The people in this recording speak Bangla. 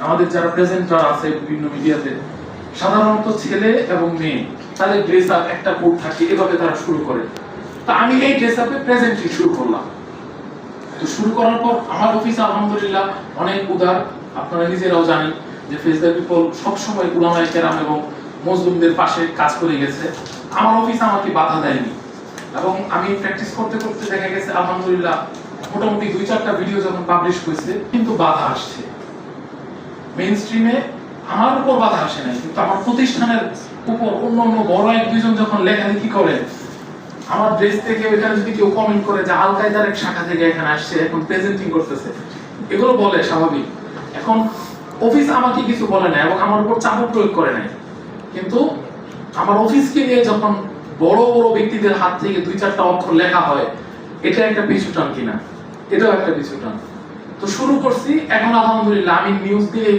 আমাদের যারা প্রেজেন্টার আছে বিভিন্ন মিডিয়াতে, সাধারণত ছেলে এবং মেয়ে তাদের ড্রেস আপ একটা কোড থাকে, এভাবে তারা শুরু করে। তো আমি এই ড্রেস আপে প্রেজেন্টিং শুরু করলাম। তো শুরু করার পর আমার অফিস আলহামদুলিল্লাহ অনেক উদার। আপনারা নিজেরাও জানেন যে ফেস দ্য পিপল সবসময় উলামায়ে কেরাম এবং মজলুমদের পাশে কাজ করে গেছে। আমার অফিস আমাকে বাধা দেয়নি, এবং আমি প্র্যাকটিস করতে করতে দেখা গেছে আলহামদুলিল্লাহ মোটামুটি 2-4টা ভিডিও যখন পাবলিশ হয়েছে, কিন্তু বাধা আসছে মেইন স্ট্রিমে। আমার উপর বাধা আসে নাই, কিন্তু আমার প্রতিষ্ঠানের উপর অন্য অন্য বড় 1-2জন যখন লেখালেখি করে, আমার ড্রেস থেকে ওইখানে যদি কেউ কমেন্ট করে যে আল কায়দার এক শাখা থেকে এখানে আসছে, এখন প্রেজেন্টিং করতেছে, এগুলো বলে স্বাভাবিক। এখন অফিস আমাকে কিছু বলে না এবং আমার উপর চাপ প্রয়োগ করে নাই, কিন্তু আমার অফিসকে নিয়ে যখন বড় বড় ব্যক্তিদের হাত থেকে 2-4টা অক্ষর লেখা হয়, এটা একটা পিছুটান কিনা, এটাও একটা পিছুটান। তো শুরু করছি, এখন আলহামদুলিল্লাহ আমি নিউজ দিয়ে